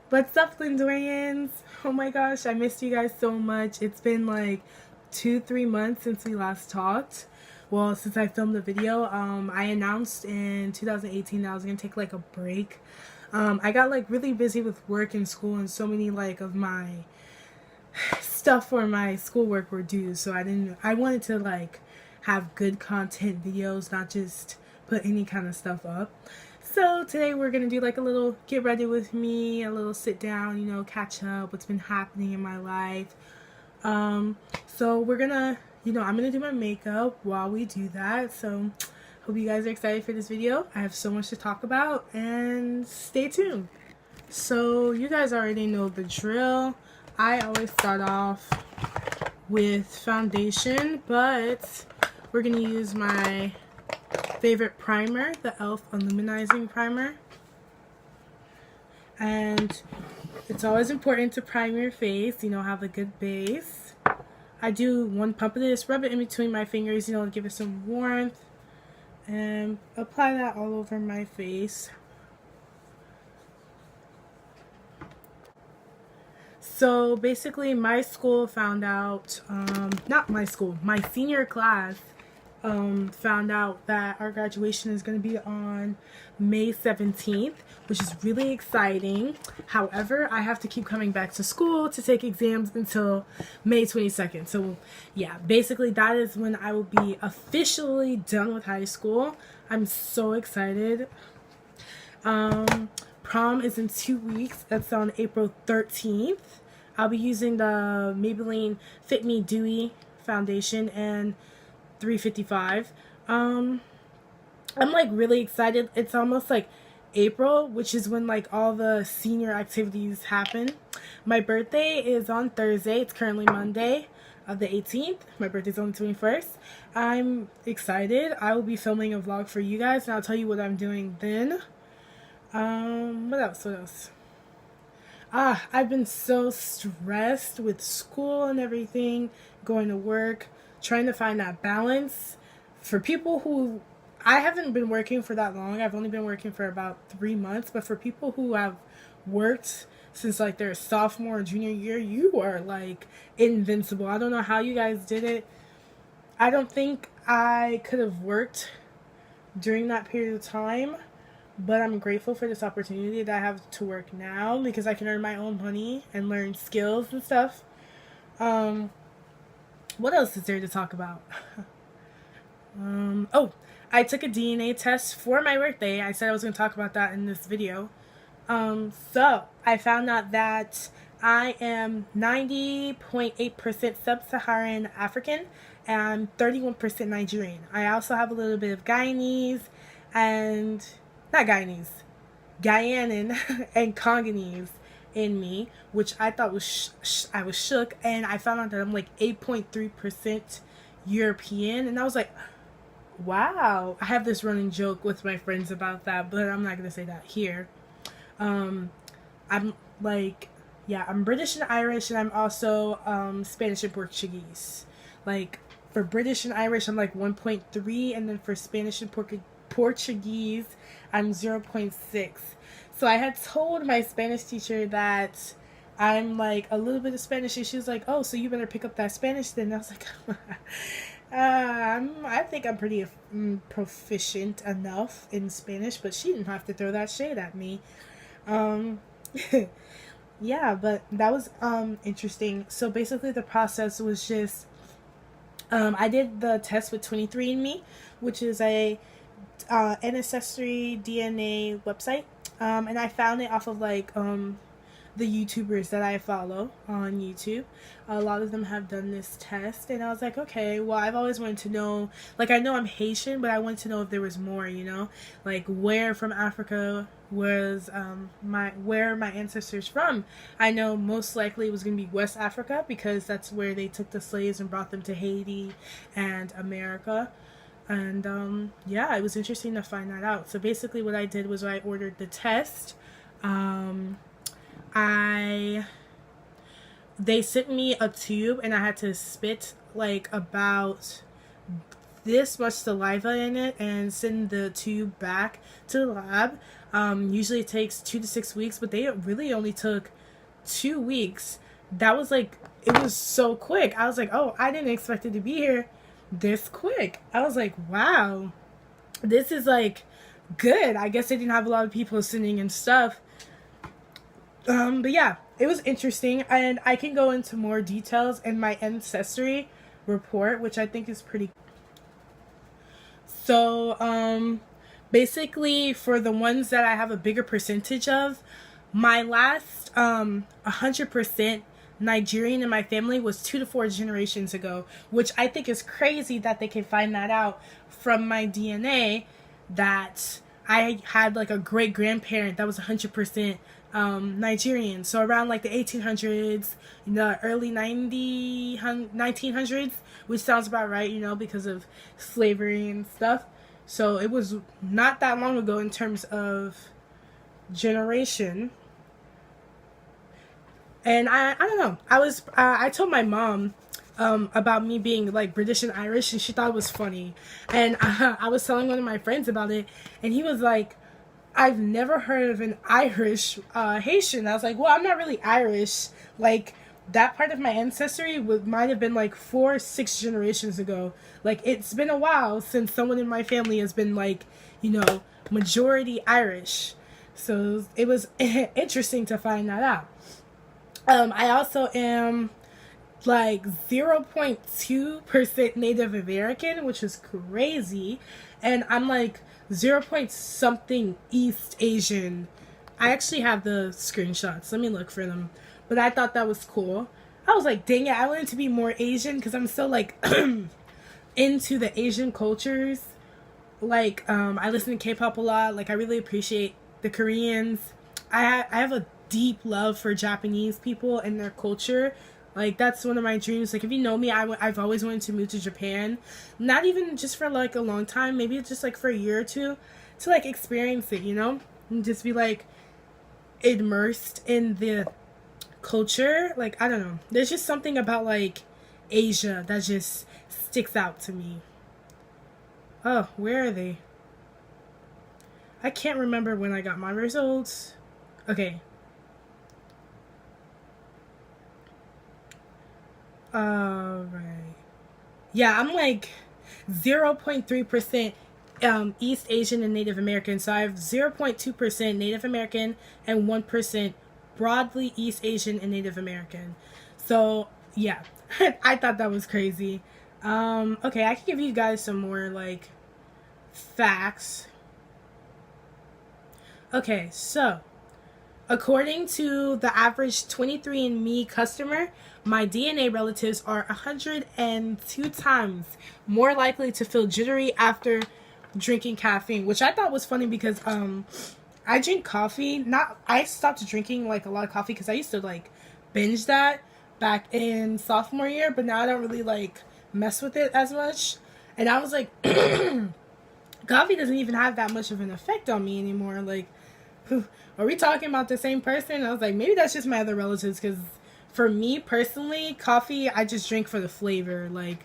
What's up, Lindorians? Oh my gosh, I missed you guys so much. It's been like 2-3 months since we last talked. Well, since I filmed the video, I announced in 2018 that I was gonna take like a break. I got like really busy with work and school, and so many like of my stuff for my schoolwork were due. So I wanted to like have good content videos, not just put any kind of stuff up. So today we're gonna do like a little get ready with me, a little sit down, catch up what's been happening in my life. So we're gonna, I'm gonna do my makeup while we do that. So hope you guys are excited for this video. I have so much to talk about, and stay tuned. So you guys already know the drill. I always start off with foundation, but we're gonna use my favorite primer, the e.l.f. Illuminizing Primer. And it's always important to prime your face, have a good base. I do one pump of this, rub it in between my fingers, to give it some warmth, and apply that all over my face. So basically my school found out, not my school, my senior class found out that our graduation is going to be on May 17th, which is really exciting. However, I have to keep coming back to school to take exams until May 22nd. So yeah, basically that is when I will be officially done with high school. I'm so excited. Prom is in 2 weeks. That's on April 13th. I'll be using the Maybelline Fit Me Dewy foundation and 355. I'm like really excited. It's almost like April, which is when like all the senior activities happen. My birthday is on Thursday. It's currently Monday of the 18th. My birthday's on the 21st. I'm excited. I will be filming a vlog for you guys, and I'll tell you what I'm doing then. What else? I've been so stressed with school and everything, going to work, trying to find that balance. For people who, I haven't been working for that long. I've only been working for about 3 months. But for people who have worked since like their sophomore or junior year, you are like invincible. I don't know how you guys did it. I don't think I could have worked during that period of time. But I'm grateful for this opportunity that I have to work now, because I can earn my own money and learn skills and stuff. What else is there to talk about? I took a DNA test for my birthday. I said I was going to talk about that in this video. So I found out that I am 90.8% sub-Saharan African and 31% Nigerian. I also have a little bit of Guyanese and not Guyanese, Guyanan and Congolese in me, which I thought was I was shook, and I found out that I'm like 8.3% European, and I was like, wow. I have this running joke with my friends about that, but I'm not gonna say that here. I'm like, yeah, I'm British and Irish, and I'm also Spanish and Portuguese. Like for British and Irish, I'm like 1.3, and then for Spanish and Portuguese, I'm 0.6. So I had told my Spanish teacher that I'm like a little bit of Spanish, and she was like, oh, so you better pick up that Spanish then. And I was like, I think I'm pretty proficient enough in Spanish, but she didn't have to throw that shade at me. Yeah, but that was interesting. So basically the process was just, I did the test with 23andMe, which is a ancestry DNA website, and I found it off of like the YouTubers that I follow on YouTube. A lot of them have done this test, and I was like, okay, well, I've always wanted to know, like, I know I'm Haitian, but I wanted to know if there was more, like where from Africa was where my ancestors from. I know most likely it was going to be West Africa, because that's where they took the slaves and brought them to Haiti and America. And yeah, it was interesting to find that out. So basically what I did was I ordered the test. They sent me a tube, and I had to spit like about this much saliva in it and send the tube back to the lab. Usually it takes 2 to 6 weeks, but they really only took 2 weeks. That was like, it was so quick. I was like, oh, I didn't expect it to be here this quick. I was like, wow, this is like good. I guess they didn't have a lot of people sending and stuff. But yeah, it was interesting, and I can go into more details in my ancestry report, which I think is pretty. So, basically, for the ones that I have a bigger percentage of, my last 100% Nigerian in my family was 2 to 4 generations ago, which I think is crazy that they can find that out from my DNA, that I had like a great grandparent that was 100% Nigerian. So around like the 1800s, the early 1900s, which sounds about right, because of slavery and stuff. So it was not that long ago in terms of generation. And I don't know. I told my mom about me being like British and Irish, and she thought it was funny. And I was telling one of my friends about it, and he was like, I've never heard of an Irish Haitian. I was like, well, I'm not really Irish. Like, that part of my ancestry might have been like 4 or 6 generations ago. Like, it's been a while since someone in my family has been like, majority Irish. So it was interesting to find that out. I also am like 0.2% Native American, which is crazy. And I'm like 0 point something East Asian. I actually have the screenshots. Let me look for them. But I thought that was cool. I was like, dang it, I wanted to be more Asian because I'm so like into the Asian cultures. Like, I listen to K-pop a lot. Like, I really appreciate the Koreans. I have a deep love for Japanese people and their culture. Like, that's one of my dreams. Like, if you know me, I've always wanted to move to Japan. Not even just for, like, a long time. Maybe just, like, for a year or two. To, like, experience it, And just be, like, immersed in the culture. Like, I don't know. There's just something about, like, Asia that just sticks out to me. Oh, where are they? I can't remember when I got my results. Okay. Alright. Yeah, I'm like 0.3% East Asian and Native American. So I have 0.2% Native American and 1% broadly East Asian and Native American. So, yeah. I thought that was crazy. Okay, I can give you guys some more, like, facts. Okay, so according to the average 23andMe customer, my DNA relatives are 102 times more likely to feel jittery after drinking caffeine, which I thought was funny because I drink coffee. I stopped drinking like a lot of coffee because I used to like binge that back in sophomore year, but now I don't really like mess with it as much. And I was like, coffee doesn't even have that much of an effect on me anymore. Like, are we talking about the same person? I was like, maybe that's just my other relatives, because for me personally, coffee, I just drink for the flavor. Like,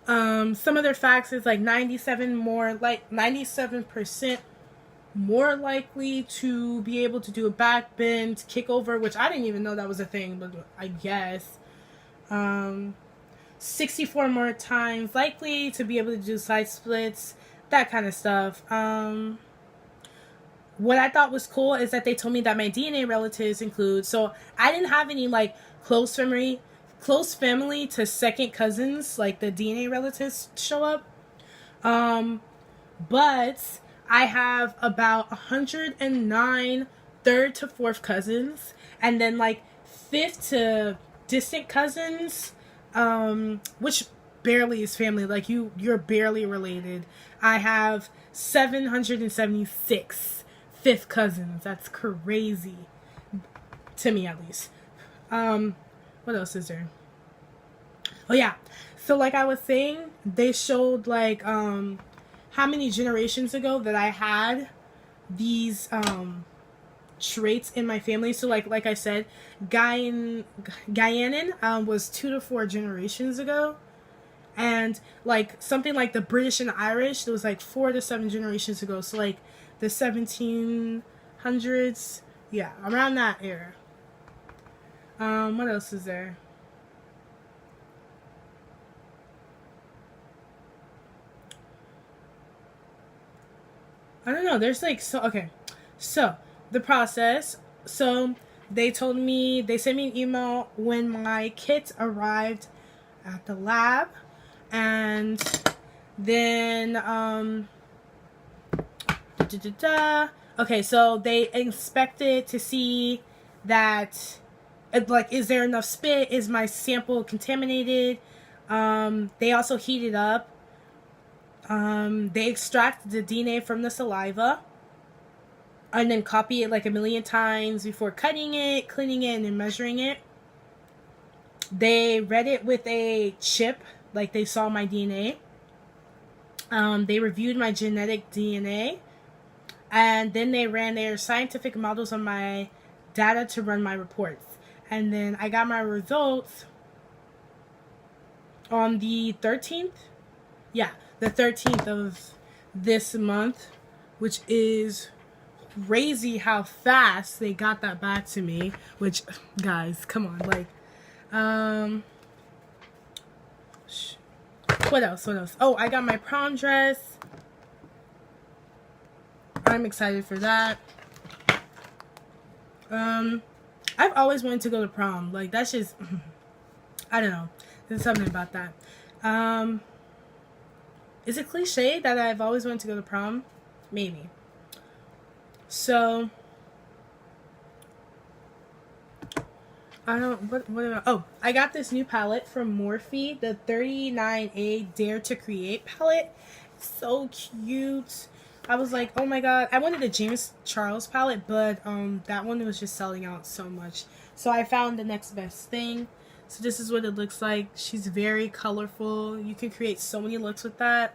some other facts is like 97% more likely to be able to do a back bend, kick over, which I didn't even know that was a thing, but I guess. 64 more times likely to be able to do side splits, that kind of stuff. What I thought was cool is that they told me that my DNA relatives include, so I didn't have any like close family to second cousins, like the DNA relatives show up. But I have about 109 third to fourth cousins, and then like fifth to distant cousins, which barely is family. Like you're barely related. I have 776 fifth cousins. That's crazy to me, at least. What else is there? Oh yeah, so like I was saying, they showed like how many generations ago that I had these traits in my family. So like I said, Guyana was 2 to 4 generations ago. And like something like the British and Irish, it was like 4 to 7 generations ago. So like the 1700s. Yeah, around that era. What else is there? I don't know. There's like, so okay. So the process. So they told me, they sent me an email when my kits arrived at the lab, and then okay, so they inspected to see that, like, is there enough spit? Is my sample contaminated? They also heated up. They extract the DNA from the saliva and then copy it like a million times before cutting it, cleaning it, and then measuring it. They read it with a chip, like they saw my DNA. They reviewed my genetic DNA, and then they ran their scientific models on my data to run my reports. And then I got my results on the 13th. Yeah, the 13th of this month, which is crazy how fast they got that back to me. Which, guys, come on, like, what else? Oh, I got my prom dress. I'm excited for that. I've always wanted to go to prom. Like, that's just, I don't know. There's something about that. Is it cliche that I've always wanted to go to prom? Maybe. So, I don't, what about, oh, I got this new palette from Morphe, the 39A Dare to Create palette. It's so cute. I was like, oh my god, I wanted a James Charles palette, but that one was just selling out so much. So I found the next best thing. So this is what it looks like. She's very colorful. You can create so many looks with that.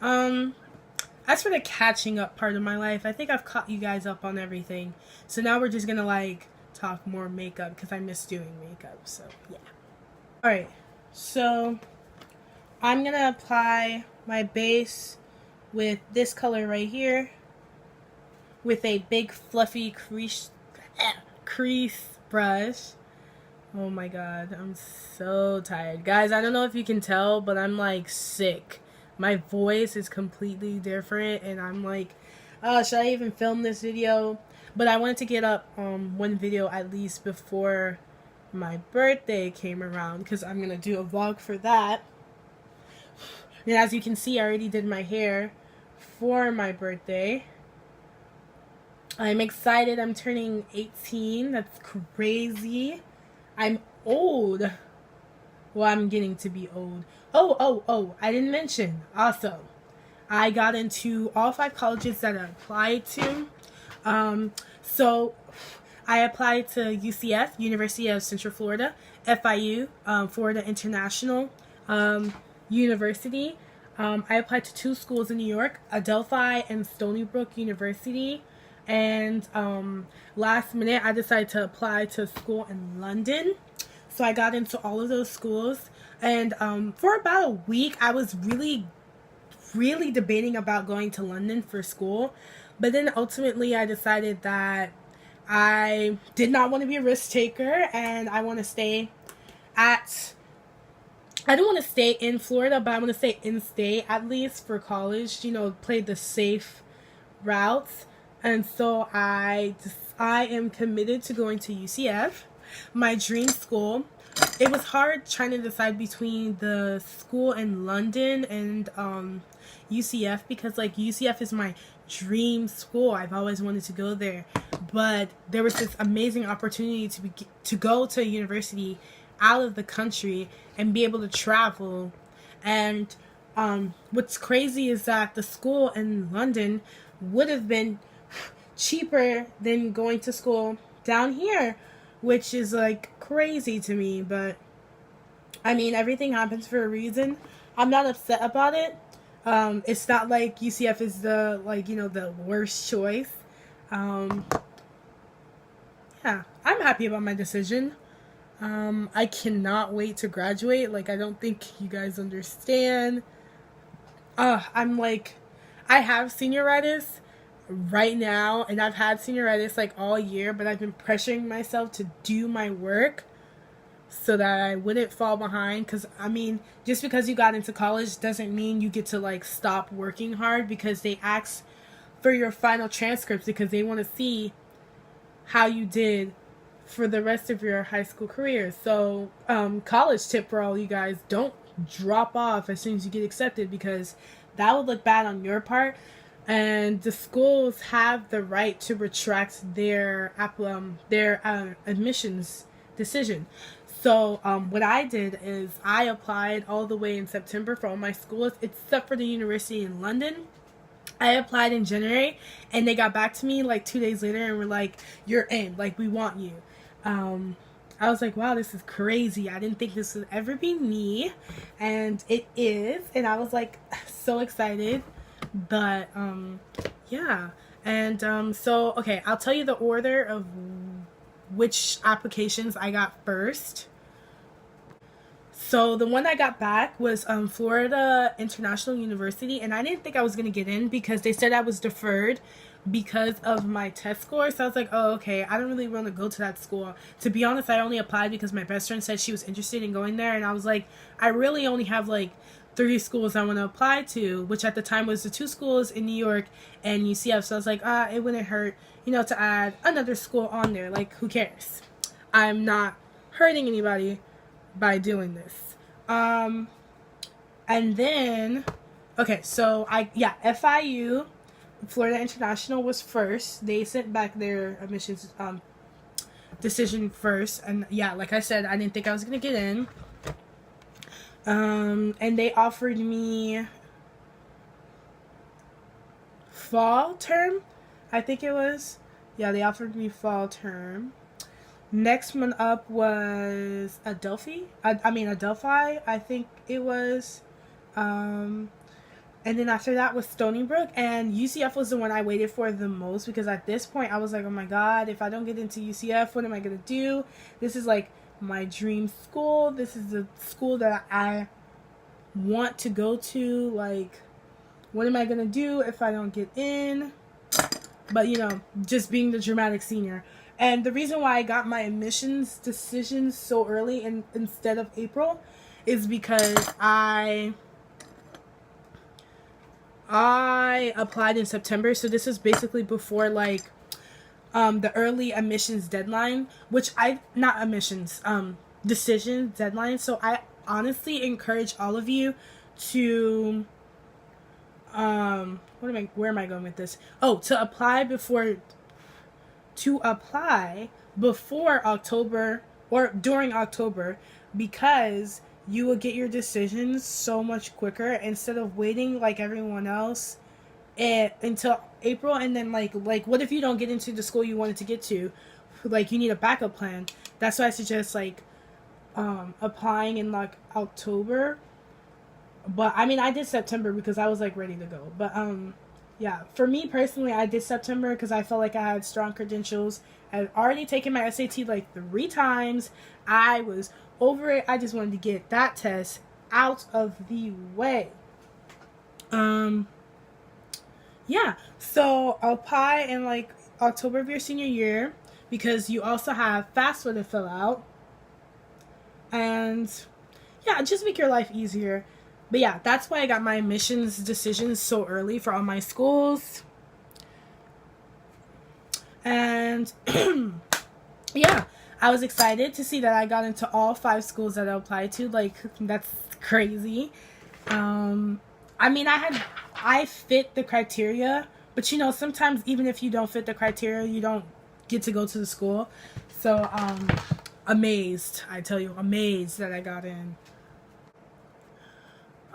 As for the catching up part of my life, I think I've caught you guys up on everything. So now we're just gonna like talk more makeup because I miss doing makeup. So yeah. Alright, so I'm gonna apply my base with this color right here with a big fluffy crease brush. Oh my god, I'm so tired. Guys, I don't know if you can tell, but I'm like sick. My voice is completely different, and I'm like, should I even film this video? But I wanted to get up one video at least before my birthday came around, because I'm going to do a vlog for that. And as you can see, I already did my hair for my birthday. I'm excited. I'm turning 18. That's crazy. I'm old. Well, I'm getting to be old. Oh, I didn't mention. Also, I got into all 5 colleges that I applied to. So I applied to UCF, University of Central Florida, FIU, Florida International University. I applied to 2 schools in New York, Adelphi and Stony Brook University. And last minute, I decided to apply to a school in London. So I got into all of those schools. And for about a week, I was really debating about going to London for school. But then ultimately, I decided that I did not want to be a risk taker. And I want to stay at... I don't want to stay in Florida, but I want to stay in state at least for college. You know, play the safe routes. And so I am committed to going to UCF, my dream school. It was hard trying to decide between the school in London and UCF, because like UCF is my dream school. I've always wanted to go there, but there was this amazing opportunity to go to a university out of the country and be able to travel. And what's crazy is that the school in London would have been cheaper than going to school down here, which is like crazy to me. But I mean, everything happens for a reason. I'm not upset about it. It's not like UCF is the, like, you know, the worst choice. Yeah, I'm happy about my decision. I cannot wait to graduate. Like, I don't think you guys understand. I'm like, I have senioritis. right now, and I've had senioritis like all year, but I've been pressuring myself to do my work so that I wouldn't fall behind. Because I mean, just because you got into college doesn't mean you get to like stop working hard, because they ask for your final transcripts because they want to see how you did for the rest of your high school career. So college tip for all you guys: don't drop off as soon as you get accepted, because that would look bad on your part, and the schools have the right to retract their admissions decision. So what I did is I applied all the way in September for all my schools except for the university in London. I applied in January, and they got back to me like 2 days later and were like, "You're in. Like, we want you." I was like, "Wow, this is crazy. I didn't think this would ever be me," and it is. And I was like, so excited. But yeah. And so okay, I'll tell you the order of which applications I got first. So the one I got back was Florida International University, and I didn't think I was gonna get in because they said I was deferred because of my test score. So I was like, oh, okay, I don't really want to go to that school. To be honest, I only applied because my best friend said she was interested in going there, and I was like, I really only have like 3 schools I want to apply to, which at the time was the 2 schools in New York and UCF. So I was like, it wouldn't hurt, to add another school on there. Like, who cares? I'm not hurting anybody by doing this. And then, okay, so FIU, Florida International, was first. They sent back their admissions decision first, and yeah, like I said, I didn't think I was gonna get in. And they offered me fall term, I think it was. Yeah, they offered me fall term. Next one up was Adelphi. Adelphi, I think it was. And then after that was Stony Brook, and UCF was the one I waited for the most, because at this point I was like, oh my god, if I don't get into UCF, what am I gonna do? This is like my dream school. This is the school that I want to go to. Like, what am I gonna do if I don't get in? But just being the dramatic senior. And the reason why I got my admissions decisions so early instead of April is because I applied in September. So this is basically before like the early admissions deadline, decision deadline. So I honestly encourage all of you to where am I going with this? To apply before October or during October, because you will get your decisions so much quicker instead of waiting like everyone else until April. And then like what if you don't get into the school you wanted to get to? Like, you need a backup plan. That's why I suggest like applying in like October. But I mean, I did September because I was like ready to go. But yeah, for me personally, I did September because I felt like I had strong credentials. I had already taken my SAT like 3 times. I was over it. I just wanted to get that test out of the way. Yeah, so apply in like October of your senior year, because you also have FAFSA to fill out. And yeah, just make your life easier. But yeah, that's why I got my admissions decisions so early for all my schools. And yeah, I was excited to see that I got into all 5 schools that I applied to. Like, that's crazy. I mean, I fit the criteria, but sometimes even if you don't fit the criteria, you don't get to go to the school. So amazed that I got in.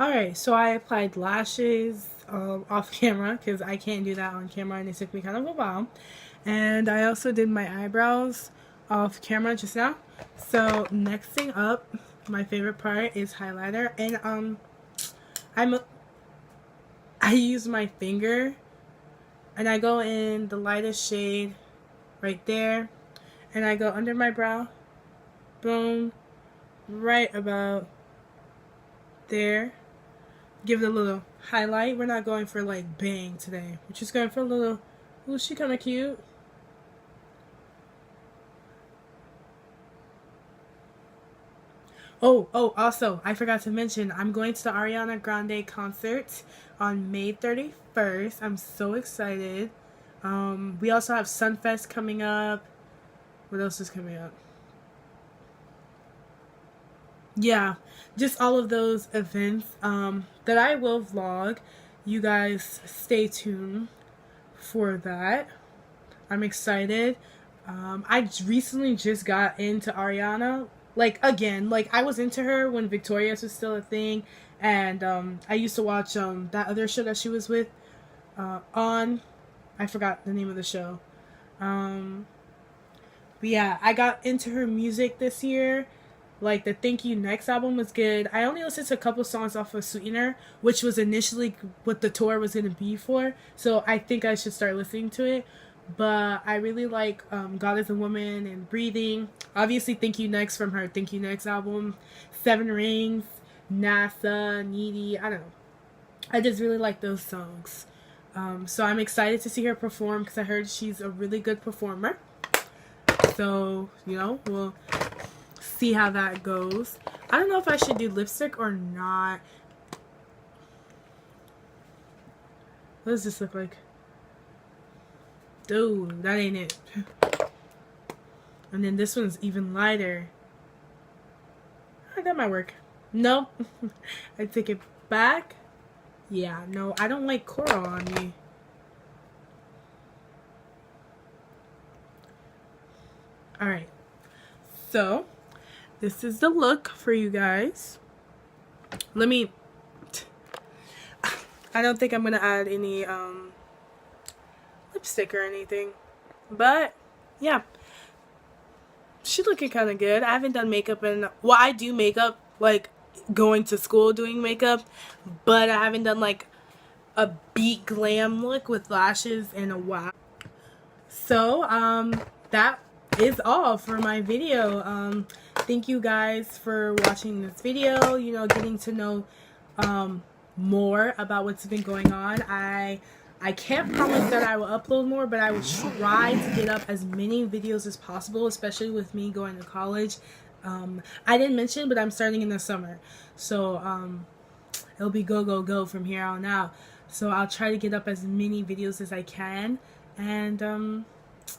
Alright, so I applied lashes off camera because I can't do that on camera, and it took me kind of a while. And I also did my eyebrows off camera just now. So next thing up, my favorite part is highlighter, and I use my finger and I go in the lightest shade right there, and I go under my brow, boom, right about there. Give it a little highlight. We're not going for like bang today. We're just going for a little Ooh, she kind of cute. Also, I forgot to mention, I'm going to the Ariana Grande concert on May 31st. I'm so excited. We also have Sunfest coming up. What else is coming up? Yeah, just all of those events that I will vlog. You guys stay tuned for that. I'm excited. I recently just got into Ariana. Like, again, like, I was into her when Victorious was still a thing. And I used to watch that other show that she was with on. I forgot the name of the show. But yeah, I got into her music this year. Like, the Thank You Next album was good. I only listened to a couple songs off of Sweetener, which was initially what the tour was going to be for. So I think I should start listening to it. But I really like God is a Woman and Breathing. Obviously, Thank You Next from her Thank You Next album. Seven Rings, NASA, Needy. I don't know. I just really like those songs. So I'm excited to see her perform because I heard she's a really good performer. So, you know, we'll see how that goes. I don't know if I should do lipstick or not. What does this look like? Dude, that ain't it. And then this one's even lighter. That might work. No. I take it back. Yeah, no, I don't like coral on me. Alright. So, this is the look for you guys. Let me... I don't think I'm going to add any lipstick or anything. But, yeah. She's looking kind of good. I haven't done makeup in... Well, I do makeup, like, going to school doing makeup. But I haven't done, like, a beat glam look with lashes in a while. So, that is all for my video. Thank you guys for watching this video, you know, getting to know more about what's been going on. I can't promise that I will upload more, but I will try to get up as many videos as possible, especially with me going to college. I didn't mention, but I'm starting in the summer, so it'll be go go go from here on out. So I'll try to get up as many videos as I can, and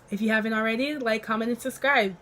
if you haven't already, like, comment, and subscribe.